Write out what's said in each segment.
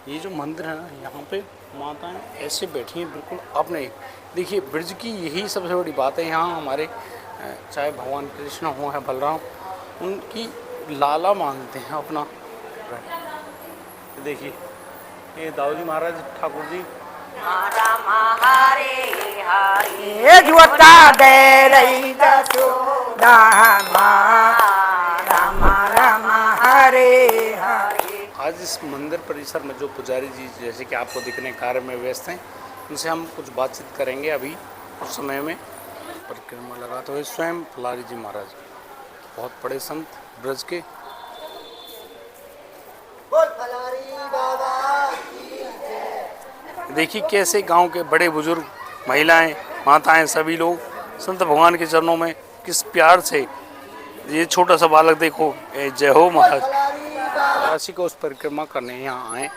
ये जो मंदिर है ना, यहाँ पे माताएं ऐसे बैठी हैं बिल्कुल अपने। देखिए ब्रज की यही सबसे बड़ी बात है। यहाँ हमारे चाहे भगवान कृष्ण हो या बलराम, उनकी लाला मांगते हैं अपना। देखिए ये दाऊ जी महाराज ठाकुर जी राम हरे हरे जुता दे रही दसोदा राम राम हरे हरे। आज इस मंदिर परिसर में जो पुजारी जी जैसे कि आपको दिखने कार्य में व्यस्त हैं, उनसे हम कुछ बातचीत करेंगे अभी कुछ समय में। परिक्रमा लगाते हुए स्वयं फलारी जी महाराज, बहुत बड़े संत ब्रज के। देखिए कैसे गांव के बड़े बुजुर्ग, महिलाएं, माताएं, सभी लोग संत भगवान के चरणों में किस प्यार से, ये छोटा सा बालक देखो, जय हो महाराज, काशी को उस परिक्रमा करने यहाँ आए।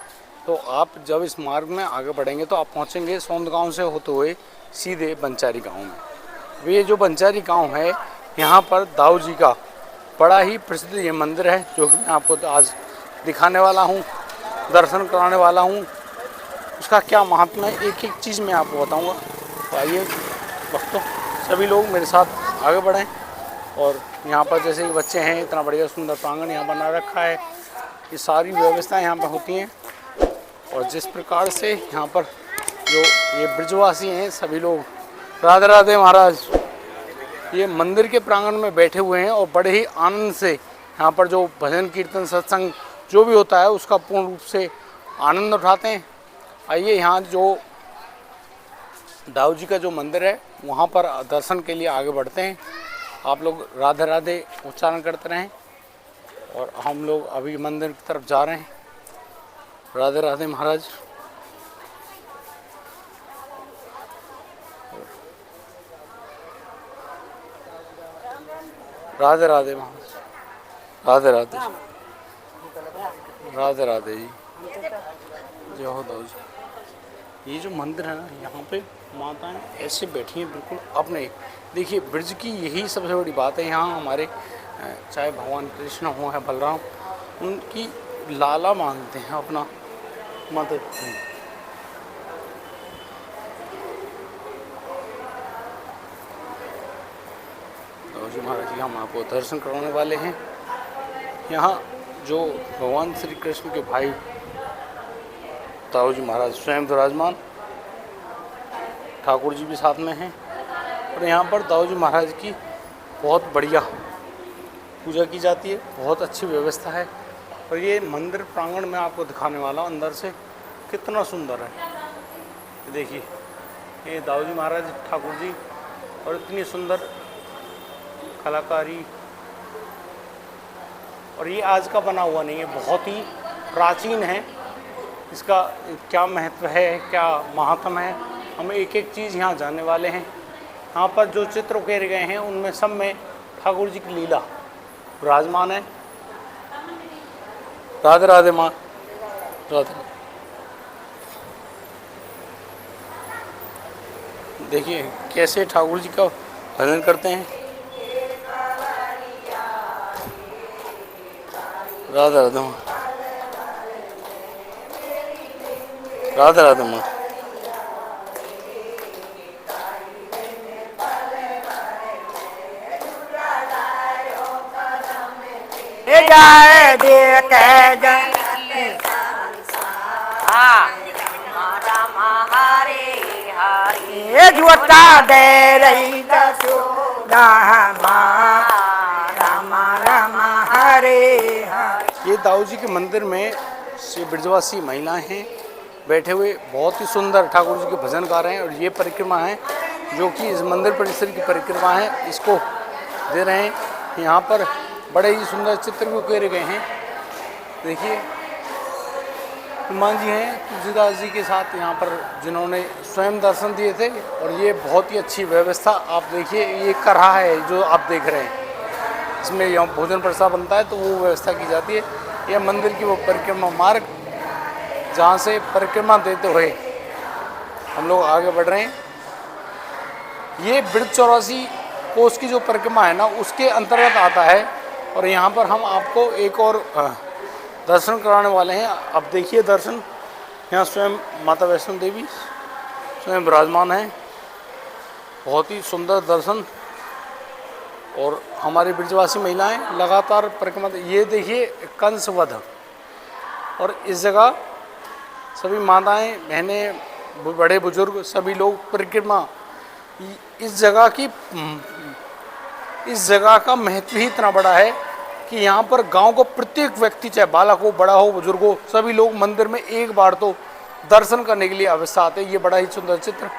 तो आप जब इस मार्ग में आगे बढ़ेंगे तो आप पहुँचेंगे सौंद गांव से होते हुए सीधे बंचारी गांव में। ये जो बंचारी गांव है, यहाँ पर दाऊ जी का बड़ा ही प्रसिद्ध ये मंदिर है, जो कि मैं आपको आज दिखाने वाला हूँ, दर्शन कराने वाला हूँ। उसका क्या महात्मा है, एक एक चीज़ मैं आपको बताऊंगा। तो आइए भक्तों, सभी लोग मेरे साथ आगे बढ़ें। और यहाँ पर जैसे कि बच्चे हैं, इतना बढ़िया सुंदर प्रांगण यहाँ बना रखा है। ये सारी व्यवस्थाएं यहाँ पर होती हैं। और जिस प्रकार से यहाँ पर जो ये ब्रजवासी हैं, सभी लोग राधे राधे महाराज, ये मंदिर के प्रांगण में बैठे हुए हैं और बड़े ही आनंद से यहाँ पर जो भजन कीर्तन सत्संग जो भी होता है उसका पूर्ण रूप से आनंद उठाते हैं। आइए यहाँ जो दाऊ जी का जो मंदिर है वहाँ पर दर्शन के लिए आगे बढ़ते हैं। आप लोग राधे राधे उच्चारण करते रहें और हम लोग अभी मंदिर की तरफ जा रहे हैं। राधे राधे महाराज। राधे राधे महाराज। राधे राधे। राधे राधे जी, जय हो दाऊ जी। ये जो मंदिर है ना, यहाँ पे माताएं ऐसे बैठी हैं बिल्कुल अपने। देखिए ब्रज की यही सबसे बड़ी बात है। यहाँ हमारे चाहे भगवान कृष्ण हो या बलराम, उनकी लाला मांगते हैं अपना मदद। दाऊ जी महाराज जी हम आपको दर्शन करवाने वाले हैं। यहाँ जो भगवान श्री कृष्ण के भाई दाऊ जी महाराज स्वयं विराजमान, ठाकुर जी भी साथ में हैं। और यहाँ पर दाऊ जी महाराज की बहुत बढ़िया पूजा की जाती है, बहुत अच्छी व्यवस्था है। और ये मंदिर प्रांगण में आपको दिखाने वाला हूँ अंदर से कितना सुंदर है। देखिए ये दाऊ जी महाराज ठाकुर जी, और इतनी सुंदर कलाकारी। और ये आज का बना हुआ नहीं है, बहुत ही प्राचीन है। इसका क्या महत्व है, क्या महात्म है, हम एक एक चीज़ यहाँ जानने वाले हैं। यहाँ पर जो चित्र उकेरे गए हैं उनमें सब में ठाकुर जी की लीला विराजमान है। राधे राधे माँ, राधे। देखिए कैसे ठाकुर जी का भजन करते हैं। राधे राधे माँ, राधे राधे माँ। जय देख जय राम हरे हरे जुता दे रही दसोदा राम राम हरे हरे। ये दाऊ जी के मंदिर में श्री ब्रजवासी महिलाएं हैं बैठे हुए, बहुत ही सुंदर ठाकुर जी के भजन गा रहे हैं। और ये परिक्रमा है जो कि इस मंदिर परिसर की परिक्रमा है, इसको दे रहे हैं। यहाँ पर बड़े ही सुंदर चित्र भी उकेरे गए हैं। देखिए हनुमान जी हैं तुलसीदास जी के साथ यहाँ पर, जिन्होंने स्वयं दर्शन दिए थे। और ये बहुत ही अच्छी व्यवस्था आप देखिए, ये कर रहा है जो आप देख रहे हैं, इसमें यहाँ भोजन प्रसाद बनता है तो वो व्यवस्था की जाती है। यह मंदिर की वो परिक्रमा मार्ग, जहाँ से परिक्रमा देते हुए हम लोग आगे बढ़ रहे हैं। ये ब्रज 84 कोस की जो परिक्रमा है ना, उसके अंतर्गत आता है। और यहाँ पर हम आपको एक और दर्शन कराने वाले हैं। अब देखिए दर्शन यहाँ स्वयं माता वैष्णो देवी स्वयं विराजमान हैं। बहुत ही सुंदर दर्शन। और हमारी ब्रजवासी महिलाएं लगातार परिक्रमा। ये देखिए कंस वध। और इस जगह सभी माताएं बहनें बड़े बुजुर्ग सभी लोग परिक्रमा। इस जगह का महत्व ही इतना बड़ा है कि यहाँ पर गांव को प्रत्येक व्यक्ति, चाहे बालक हो, बड़ा हो, बुजुर्ग हो, सभी लोग मंदिर में एक बार तो दर्शन करने के लिए अवश्य आते हैं। ये बड़ा ही सुंदर चित्र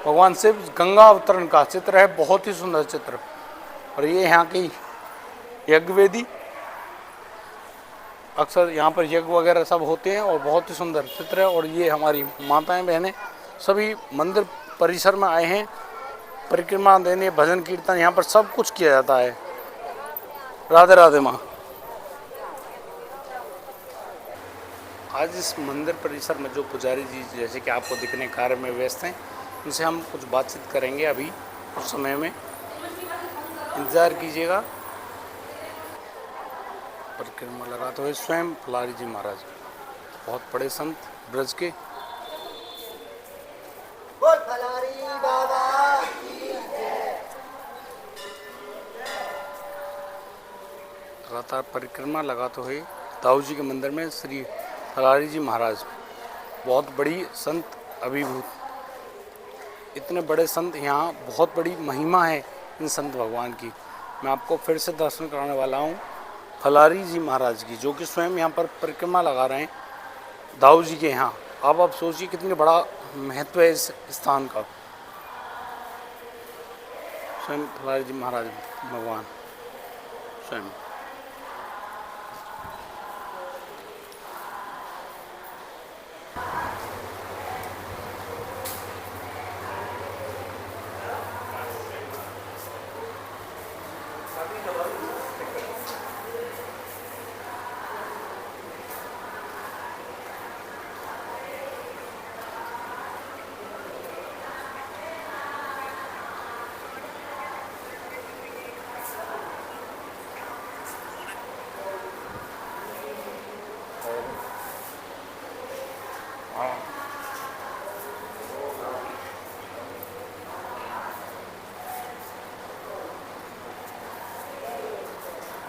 भगवान शिव गंगा अवतरण का चित्र है। बहुत ही सुंदर चित्र। और ये यहाँ की यज्ञ वेदी। अक्सर यहाँ पर यज्ञ वगैरह सब होते हैं और बहुत ही सुंदर चित्र है। और ये हमारी माताएं बहनें सभी मंदिर परिसर में आए हैं परिक्रमा देने, भजन कीर्तन यहाँ पर सब कुछ किया जाता है। राधे राधे माँ। आज इस मंदिर परिसर में जो पुजारी जी जैसे कि आपको दिखने कार्य में व्यस्त हैं, उनसे हम कुछ बातचीत करेंगे अभी कुछ समय में। इंतज़ार कीजिएगा। परिक्रमा लगाते हुए स्वयं फलारी जी महाराज, बहुत बड़े संत ब्रज के। लगातार परिक्रमा लगाते हुए दाऊ जी के मंदिर में श्री फलारी जी महाराज, बहुत बड़ी संत अभिभूत। इतने बड़े संत, यहाँ बहुत बड़ी महिमा है इन संत भगवान की। मैं आपको फिर से दर्शन कराने वाला हूँ फलारी जी महाराज की, जो कि स्वयं यहाँ पर परिक्रमा लगा रहे हैं दाऊ जी के यहाँ। अब आप सोचिए कितनी बड़ा महत्व है इस स्थान का। स्वयं फलारी जी महाराज भगवान स्वयं।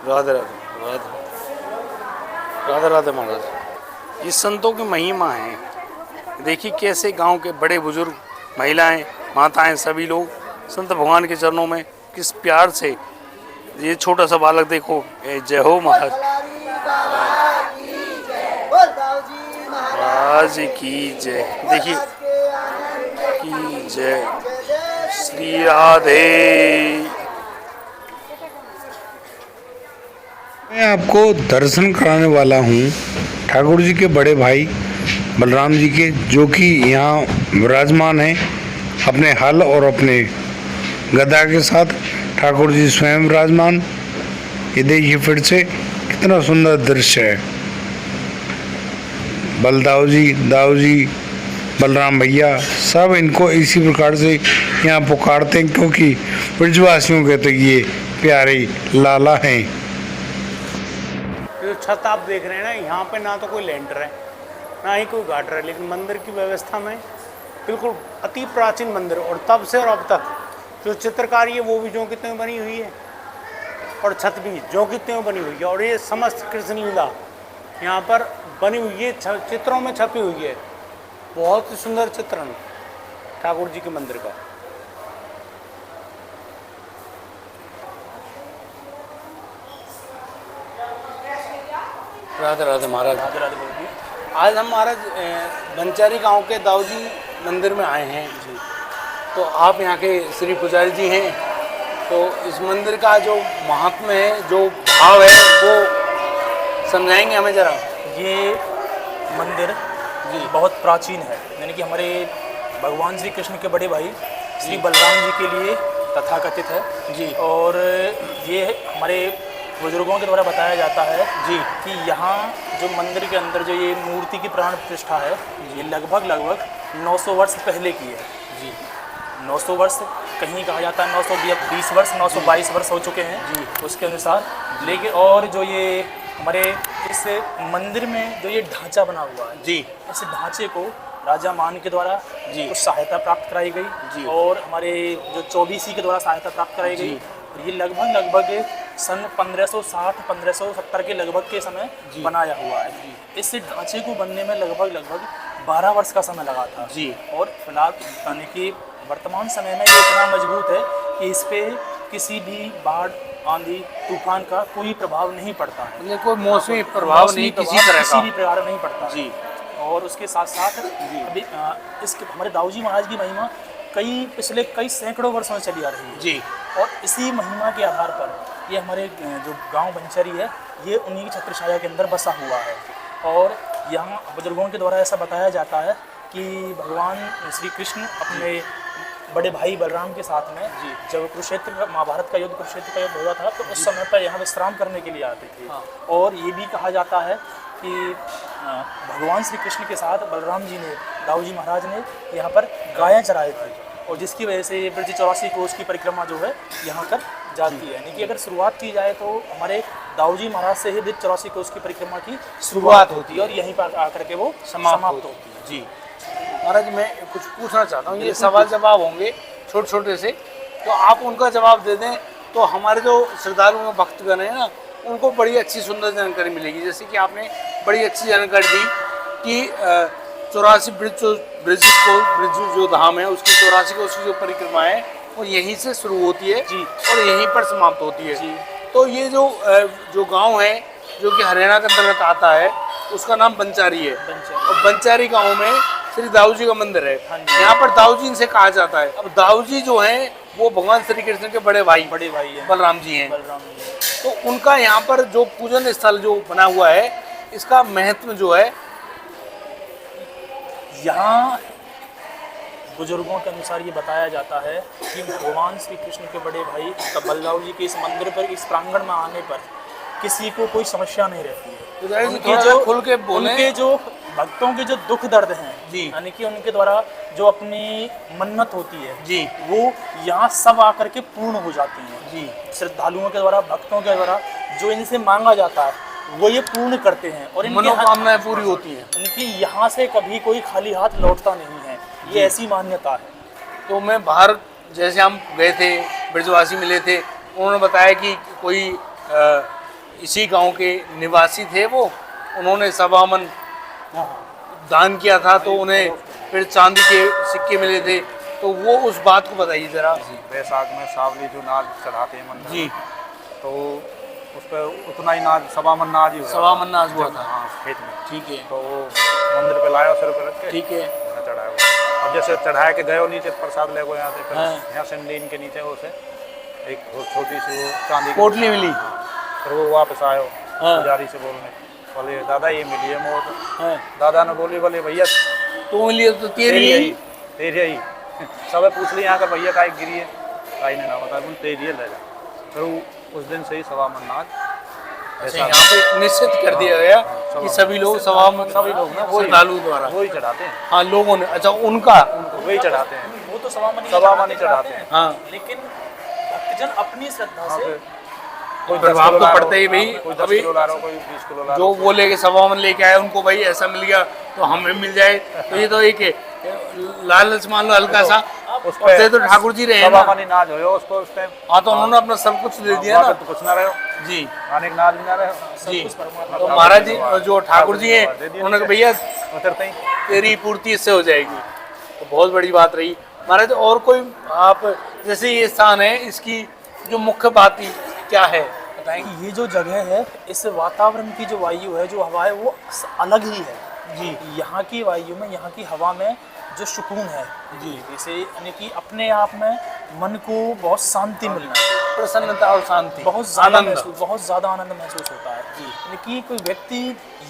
राधे राधे राधे राधे राधे महाराज। ये संतों की महिमा है। देखिए कैसे गांव के बड़े बुजुर्ग, महिलाएं, माताएं सभी लोग संत भगवान के चरणों में किस प्यार से। ये छोटा सा बालक देखो, जय हो महाराज महाराज की जय। देखिए की जय श्री राधे। मैं आपको दर्शन कराने वाला हूँ ठाकुर जी के बड़े भाई बलराम जी के, जो कि यहाँ विराजमान हैं अपने हल और अपने गदा के साथ। ठाकुर जी स्वयं विराजमान। ये देखिए फिर से कितना सुंदर दृश्य है। बलदाऊ जी, दाऊ जी, बलराम भैया सब इनको इसी प्रकार से यहाँ पुकारते हैं, क्योंकि ब्रजवासियों के तो ये प्यारे लाला हैं। जो छत आप देख रहे हैं ना, यहाँ पे ना तो कोई लेंटर है ना ही कोई गाटर है, लेकिन मंदिर की व्यवस्था में बिल्कुल अति प्राचीन मंदिर। और तब से और अब तक जो चित्रकारी है वो भी जो की त्यों बनी हुई है, और छत भी जो की त्यों बनी हुई है। और ये समस्त कृष्ण लीला यहाँ पर बनी हुई है, चित्रों में छपी हुई है। बहुत ही सुंदर चित्रण ठाकुर जी के मंदिर का। राधे राधे महाराज। राधे राधे जी। आज हम महाराज बंचारी गांव के दाऊ जी मंदिर में आए हैं जी। तो आप यहाँ के श्री पुजारी जी हैं, तो इस मंदिर का जो महात्म्य है, जो भाव है, वो समझाएंगे हमें ज़रा। ये मंदिर जी बहुत प्राचीन है, यानी कि हमारे भगवान श्री कृष्ण के बड़े भाई श्री बलराम जी के लिए तथाकथित है जी। और ये हमारे बुजुर्गों के द्वारा बताया जाता है जी कि यहाँ जो मंदिर के अंदर जो ये मूर्ति की प्राण प्रतिष्ठा है, ये लगभग 900 वर्ष पहले की है जी। 900 वर्ष, कहीं कहा जाता है 920 वर्ष, 922 वर्ष हो चुके हैं जी उसके अनुसार। लेकिन और जो ये हमारे इस मंदिर में जो ये ढांचा बना हुआ है जी इस ढांचे को राजा मान के द्वारा जी। कुछ सहायता प्राप्त कराई जी। गई और हमारे जो चौबीसी के द्वारा सहायता प्राप्त कराई गई। जी। और ये लगभग सन 1560-1570 के लगभग के समय जी। बनाया हुआ है। इस ढांचे को बनने में लगभग 12 वर्ष का समय लगा था जी। और फिलहाल यानी कि वर्तमान समय में ये इतना मजबूत है कि इस पे किसी भी बाढ़ आंधी तूफान का कोई प्रभाव नहीं पड़ता है। मतलब कोई मौसमी प्रभाव मौसमी नहीं प्रभाव किसी तरह किसी का। भी प्रकार नहीं पड़ता है। जी और उसके साथ साथ अभी इसके हमारे दाऊजी महाराज की महिमा पिछले कई सैकड़ों वर्षों से चली आ रही है जी और इसी महिमा के आधार पर ये हमारे जो गांव बंचरी है ये उन्हीं की छत्रछाया के अंदर बसा हुआ है। और यहाँ बुजुर्गों के द्वारा ऐसा बताया जाता है कि भगवान श्री कृष्ण अपने बड़े भाई बलराम के साथ में जब कुरुक्षेत्र का महाभारत का युद्ध कुरुक्षेत्र का युद्ध हुआ था तो उस समय पर यहाँ विश्राम करने के लिए आते थे। और ये भी कहा जाता है कि भगवान श्री कृष्ण के साथ बलराम जी ने दाऊजी महाराज ने यहाँ पर गायें चराए थे और जिसकी वजह से ये ब्रज 84 कोस की परिक्रमा जो है यहाँ कर जाती है। यानी कि अगर शुरुआत की जाए तो हमारे दाऊजी महाराज से ही ब्रज 84 कोस की परिक्रमा की शुरुआत होती है और यहीं पर आकर के वो समाप्त होती है। जी महाराज मैं कुछ पूछना चाहता हूँ, ये सवाल जवाब होंगे छोटे छोटे से, तो आप उनका जवाब दे दें तो हमारे जो श्रद्धालु में भक्तगण हैं ना उनको बड़ी अच्छी सुंदर जानकारी मिलेगी। जैसे कि आपने बड़ी अच्छी जानकारी दी कि 84 ब्रिज जो धाम है उसकी 84 कोस की जो परिक्रमा है वो यहीं से शुरू होती है जी। और यहीं पर समाप्त होती है जी। तो ये जो गांव है जो कि हरियाणा के अंतर्गत आता है उसका नाम बंचारी है और बंचारी गांव में श्री दाऊजी का मंदिर है। यहाँ पर दाऊजी इनसे कहा जाता है। अब दाऊजी जो हैं वो भगवान श्री कृष्ण के बड़े भाई हैं बलराम जी हैं। बलराम जी। तो उनका यहाँ पर जो पूजन स्थल जो बना हुआ है इसका महत्व जो है यहाँ बुजुर्गों के अनुसार ये बताया जाता है कि भगवान श्री कृष्ण के बड़े भाई बलराम जी के इस मंदिर पर इस प्रांगण में आने पर किसी को कोई समस्या नहीं रहती है। उनके जो भक्तों के जो दुख दर्द हैं जी यानी कि उनके द्वारा जो अपनी मन्नत होती है जी वो यहाँ सब आकर के पूर्ण हो जाती हैं जी। श्रद्धालुओं के द्वारा भक्तों के द्वारा जो इनसे मांगा जाता है वो ये पूर्ण करते हैं और इनकी मनोकामनाएं पूरी होती हैं। उनकी यहाँ से कभी कोई खाली हाथ लौटता नहीं है, ये ऐसी मान्यता है। तो मैं बाहर जैसे हम गए थे ब्रजवासी मिले थे उन्होंने बताया कि कोई इसी गांव के निवासी थे वो उन्होंने सवामन दान किया था तो उन्हें फिर चांदी के सिक्के मिले थे तो वो उस बात को बताइए जरा। बैसाख में सावली जो नाज चढ़ाते हैं मंदिर जी तो उस पर उतना ही नाज सवामन नाज ही हुआ सवामन नाज हुआ था। हाँ खेत में। ठीक है तो वो मंदिर पे लाया सिर पे रख के ठीक है वहाँ चढ़ाया हुआ। अब जैसे चढ़ाया के गए नीचे प्रसाद ले गए यहाँ से हाँ। यहाँ से नीन के नीचे उसे एक छोटी सी वो चांदी की पोटली मिली। फिर वो वापस आयो हाँ। पुजारी से बोलने बोले दादा ये मिली है मोट। हाँ। दादा ने बोली बोले भैया तो मिली तो तेरी है तेरी ही सब पूछ लिया यहाँ का भैया का गिरी है काई ने ना बता बोल तेरी है ले जा। फिर उस दिन से ही सवामन नाज अच्छा यहाँ पे निश्चित कर दिया गया कि सभी लोग सवामन सभी लोग ना वही श्रद्धालु द्वारा वही चढ़ाते हैं। हाँ लोगों ने अच्छा उनका वही चढ़ाते हैं वो तो सवामन ही चढ़ाते हैं। हाँ लेकिन भक्तजन अपनी श्रद्धा से कोई प्रभाव तो पड़ता ही भाई। कोई 10 अभी किलो ला रहा हो, कोई 20 किलो ला रहा जो हो। वो लेके सवामन लेके आए उनको भाई ऐसा मिल गया तो हमें मिल जाए तो ये तो एक लालच मान लो हल्का सा उस और से तो ठाकुर जी रहे ना। सवामन ही नाज हो उसको उस टाइम हाँ तो उन्होंने अपना सब कुछ दे दिया ना। तो कुछ ना रहे जी आने नाज भी ना रहे जी। तो महाराज जी जो ठाकुर जी हैं उन्होंने कहा भैया उतरते ही तेरी पूर्ति इससे हो जाएगी तो बहुत बड़ी बात रही। महाराज और कोई आप जैसे ये स्थान है इसकी जो मुख्य बात ही क्या है बताएंगे। कि ये जो जगह है इस वातावरण की जो वायु है जो हवा है वो अलग ही है जी। यहाँ की वायु में यहाँ की हवा में जो सुकून है जी जैसे यानी कि अपने आप में मन को बहुत शांति मिलना प्रसन्नता और शांति बहुत ज़्यादा आनंद महसूस होता है जी। यानी कि कोई व्यक्ति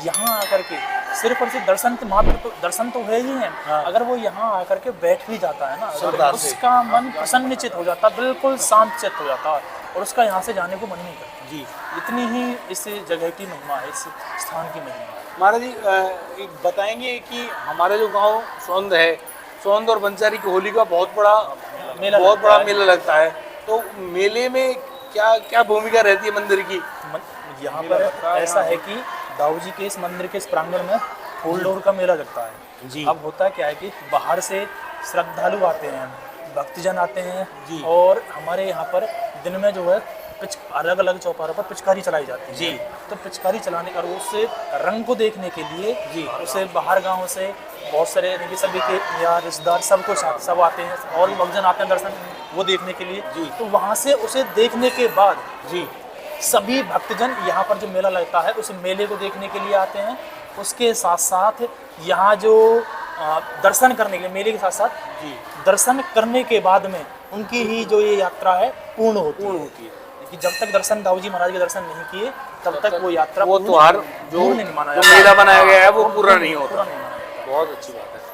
यहाँ आकर के सिर्फ और सिर्फ दर्शन तो है ही है। हाँ। अगर वो यहाँ आकर के बैठ भी जाता है ना श्रद्धा तो से। उसका मन प्रसन्नचित हो जाता है, बिल्कुल शांत चित्त हो जाता है और उसका यहाँ से जाने को मन नहीं करता जी। इतनी ही इस जगह की महिमा है, इस स्थान की महिमा है। महाराज जी एक बताएंगे कि हमारे जो गांव सोंद है सोंद और बंचारी की होली का बहुत बड़ा मेला लगता है तो मेले में क्या क्या भूमिका रहती है मंदिर की। यहाँ पर ऐसा है कि दाऊ जी के इस मंदिर के इस प्रांगण में फूल डोर का मेला लगता है जी। अब होता क्या है कि बाहर से श्रद्धालु आते हैं, भक्तजन आते हैं जी। और हमारे यहाँ पर दिन में जो है अलग अलग चौपारों पर पिचकारी चलाई जाती है जी। तो पिचकारी चलाने का उस रंग को देखने के लिए जी। उसे बाहर गांव से बहुत सारे यानी कि सभी के या रिश्तेदार सब कुछ सब आते हैं और भी भक्तजन आते हैं दर्शन वो देखने के लिए जी। तो वहाँ से उसे देखने के बाद जी सभी भक्तजन यहाँ पर जो मेला लगता है उस मेले को देखने के लिए आते हैं। उसके साथ साथ यहाँ जो दर्शन करने के लिए मेले के साथ साथ जी दर्शन करने के बाद में उनकी ही जो ये यात्रा है पूर्ण होती है कि जब तक दर्शन दाऊ जी महाराज के दर्शन नहीं किए तब तक वो यात्रा वो पूर्ण- त्योहार पूर्ण नहीं माना जो जाता। मेला बनाया गया है वो पूरा नहीं होता। पूरा नहीं माना जाता। बहुत अच्छी बात है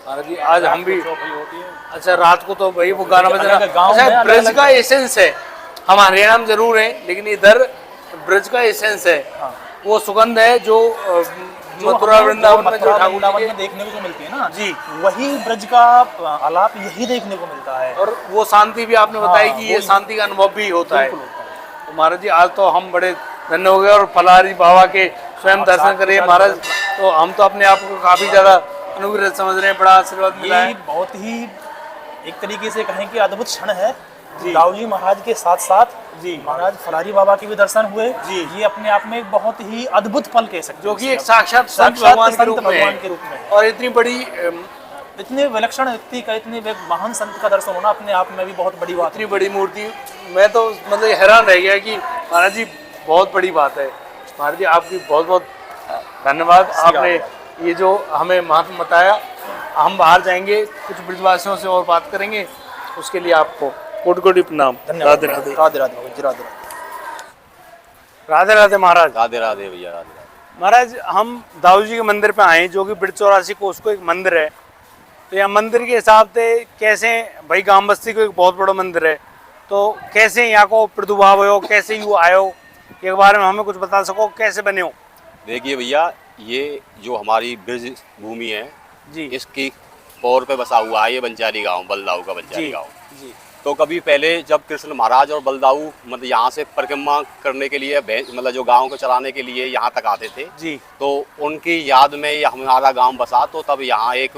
महाराज जी। आज हम भी चौपाई होती है। अच्छा रात को तो भाई वो गाना बजना अलग गाँव में अच्छा अलग ब्रज अलग- का एसेंस है। हम हरियाणा में जरूर है लेकिन इधर ब्रज का एसेंस है। हाँ। वो सुगंध है जो जो मथुरा हमें वृंदावन में मथुरा जो ठाकुर वृंदावन जी में देखने को जो मिलती है ना जी। वही ब्रज का आलाप यही देखने को मिलता है। के और वो शांति भी आपने बताई हाँ, कि ये वही। शांति का अनुभव भी होता है। बिल्कुल होता है। तो महाराज जी आज तो हम बड़े धन्य हो गए और फलारी बाबा के स्वयं दर्शन करिए महाराज। तो हम तो अपने आप को काफी ज्यादा अनुग्रहित समझ रहे हैं, बड़ा आशीर्वाद मिला ये है। बहुत ही एक तरीके से कहें कि अद्भुत क्षण है। दाऊ जी महाराज के साथ साथ जी। महाराज फलारी बाबा के भी दर्शन हुए जी। ये अपने आप में एक बहुत ही अद्भुत पल कह सकते जो हैं कि एक इसे। साक्षात संत साक्षात भगवान के संत रूप में भगवान है। के रूप में है। और इतनी बड़ी इतने विलक्षण व्यक्ति का इतने महान संत का दर्शन होना अपने आप में भी बहुत बड़ी बात इतनी बड़ी मूर्ति मैं तो मतलब हैरान रह गया कि महाराज जी बहुत बड़ी बात है। महाराज जी आपकी बहुत बहुत धन्यवाद। आपने ये जो हमें महत्व बताया। हम बाहर जाएंगे कुछ ब्रजवासियों से और बात करेंगे उसके लिए आपको कोटि कोटि प्रणाम। धन्यवाद। राधे राधे। राधे राधे बाबा जी, राधे राधे। राधे राधे महाराज। राधे राधे भैया, राधे राधे। महाराज हम दाऊ जी के मंदिर पे आए जो कि ब्रिज 84 कोस को एक मंदिर है। तो यह मंदिर के हिसाब से कैसे भाई गांव बस्ती को एक बहुत बड़ा मंदिर है तो कैसे यहाँ को प्रादुर्भाव हो कैसे यू आयो के बारे में हमें कुछ बता सको कैसे बने हो। देखिए भैया ये जो हमारी ब्रज भूमि है जी इसकी पौर पे बसा हुआ है ये बंचारी गांव, बलदाऊ का बंचारी जी गांव। जी तो कभी पहले जब कृष्ण महाराज और बलदाऊ मतलब यहाँ से परिक्रमा करने के लिए मतलब जो गांव को चलाने के लिए यहाँ तक आते थे जी तो उनकी याद में ये हमारा गांव बसा तो तब यहाँ एक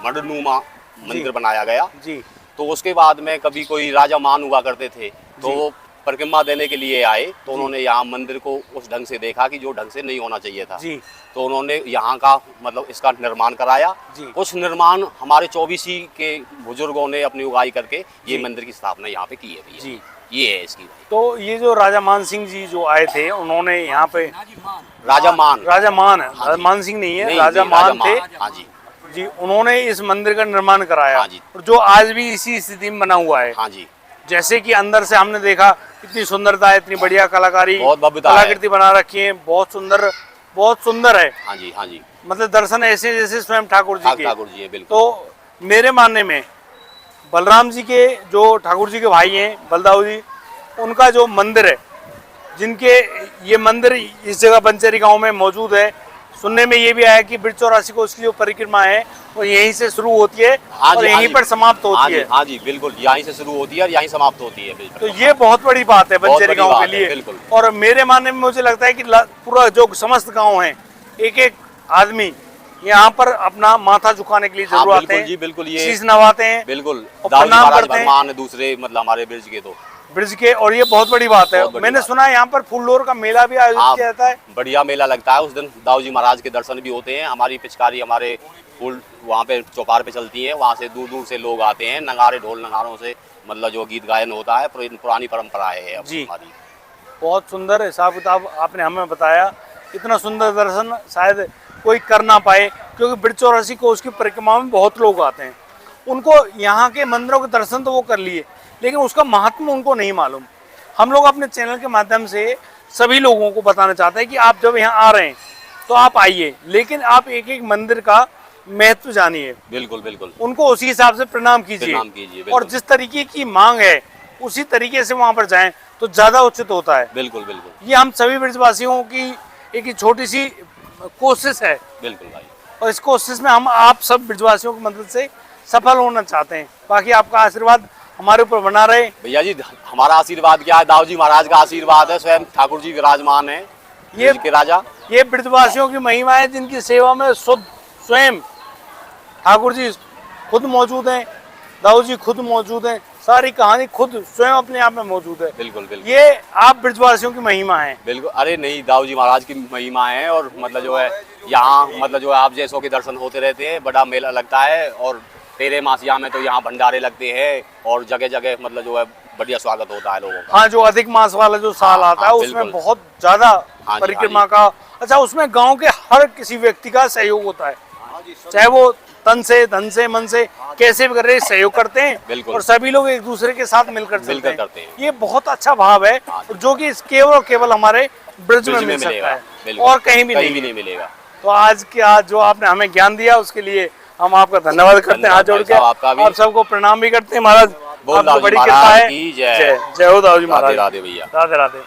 मडनुमा मंदिर बनाया गया। जी तो उसके बाद में कभी कोई राजा मान हुआ करते थे तो वो परिक्रमा देने के लिए आए तो उन्होंने यहाँ मंदिर को उस ढंग से देखा कि जो ढंग से नहीं होना चाहिए था जी तो उन्होंने यहाँ का मतलब इसका निर्माण कराया। जी। उस निर्माण हमारे 24 के बुजुर्गों ने अपनी उगाई करके ये जी। मंदिर की स्थापना यहाँ पे की है भैया। जी। ये है इसकी। तो ये जो राजा मान सिंह जी जो आए थे उन्होंने यहाँ पे राजा मान राजा मान है हाँ जी। मान सिंह नहीं है नहीं, राजा नहीं, मान थे हाँ जी, जी। उन्होंने इस मंदिर का निर्माण कराया हाँ जी। और जो आज भी इसी स्थिति में बना हुआ है। हाँ जी। जैसे कि अंदर से हमने देखा इतनी सुंदरता है इतनी बढ़िया कलाकारी बहुत भव्यता है। कलाकृति बना रखी है बहुत सुंदर है। हाँ जी, हाँ जी। मतलब दर्शन ऐसे जैसे स्वयं ठाकुर जी के। ठाकुर जी है बिल्कुल। तो मेरे मानने में बलराम जी के जो ठाकुर जी के भाई हैं बलदाऊ जी उनका जो मंदिर है जिनके ये मंदिर इस जगह बंचेरी गांव में मौजूद है। सुनने में ये भी आया कि ब्रिज 84 को उसकी जो परिक्रमा है वो यहीं से शुरू होती है हाँ और जी, हाँ यहीं जी। पर समाप्त हाँ होती जी, है। हाँ जी बिल्कुल यहीं से शुरू होती है और यहीं समाप्त होती है बिल्कुल। तो ये बहुत बड़ी बात है बहुत बंचेरी बड़ी गांव के बात है, लिए। बिल्कुल। और मेरे मानने में मुझे लगता है कि पूरा जो समस्त गांव है एक एक आदमी यहाँ पर अपना माथा झुकाने के लिए हाँ, जरूर आते बिल्कुल हैं जी, बिल्कुल ये शीश नवाते हैं बिल्कुल और दाऊजी प्रणाम महाराज करते हैं। भगवान है दूसरे मतलब हमारे ब्रिज के तो ब्रिज के। और ये बहुत बड़ी बात है। बहुत बड़ी मैंने बात। सुना है यहाँ पर फूलडोर का मेला भी आयोजित हाँ, किया जाता है। बढ़िया मेला लगता है उस दिन। दाऊजी महाराज के दर्शन भी होते हैं। हमारी पिचकारी हमारे फूल वहाँ पे चौपार पे चलती है। वहाँ से दूर दूर से लोग आते हैं नगाड़े ढोल नगारों से मतलब जो गीत गायन होता है पुरानी परंपरा है अब जी। हमारी। बहुत सुंदर हिसाब किताब आपने हमें बताया। इतना सुंदर दर्शन शायद कोई कर ना पाए क्योंकि ब्रिज 84 को उसकी परिक्रमा में बहुत लोग आते हैं। उनको यहाँ के मंदिरों के दर्शन तो वो कर लिए लेकिन उसका महत्व उनको नहीं मालूम। हम लोग अपने चैनल के माध्यम से सभी लोगों को बताना चाहते हैं कि आप जब यहाँ आ रहे हैं तो आप आइए लेकिन आप एक एक मंदिर का महत्व जानिए। बिल्कुल बिल्कुल उनको उसी हिसाब से प्रणाम कीजिए प्रणाम कीजिए, और बिल्कुल। जिस तरीके की मांग है उसी तरीके से वहाँ पर जाएं तो ज्यादा उचित होता है। बिल्कुल बिल्कुल ये हम सभी ब्रजवासियों की एक छोटी सी कोशिश है बिल्कुल भाई। और इस कोशिश में हम आप सब ब्रजवासियों की मदद से सफल होना चाहते हैं। बाकी आपका आशीर्वाद हमारे ऊपर बना रहे। भैया जी हमारा आशीर्वाद क्या है? दाऊजी महाराज का आशीर्वाद है। स्वयं ठाकुर जी विराजमान है ये ब्रिज के राजा। ये ब्रजवासियों की महिमा है, जिनकी सेवा में शुद्ध स्वयं ठाकुर जी खुद मौजूद हैं, दाऊ जी खुद मौजूद हैं, सारी कहानी खुद स्वयं अपने आप में मौजूद है। बिल्कुल बिल्कुल ये आप ब्रजवासियों की महिमा है। बिल्कुल। अरे नहीं, दाऊ जी महाराज की महिमा है। और मतलब जो है यहाँ मतलब जो है आप जैसों के दर्शन होते रहते हैं, बड़ा मेला लगता है। और तेरे मासिया में तो यहाँ भंडारे लगते हैं और जगह जगह मतलब जो है बढ़िया स्वागत होता है लोगों का। हाँ, जो अधिक मास वाला जो साल हाँ, आता है हाँ, उसमें बिल्कुल। बहुत ज्यादा हाँ जी, परिक्रमा हाँ का, अच्छा उसमें गांव के हर किसी व्यक्ति का सहयोग होता है, चाहे वो तन से धन से मन से कैसे भी कर रहे सहयोग करते हैं। बिल्कुल। और सभी लोग एक दूसरे के साथ मिलकर मिलकर चलते करते हैं। हैं। ये बहुत अच्छा भाव है, जो कि केवल और केवल हमारे ब्रज में मिल सकता मिलेगा। है बिल्कुल। और कहीं भी नहीं। नहीं मिलेगा। तो आज जो आपने हमें ज्ञान दिया उसके लिए हम आपका धन्यवाद करते हैं, हाथ धन्यवाद जोड़ भाई के साहब, आपका भी। आप सबको प्रणाम भी करते हैं। महाराज बोल आपको दाऊ जी बड़ी कृपा महाराज है। की जय। जय हो दाऊ जी महाराज। राधे राधे भैया। राधे राधे।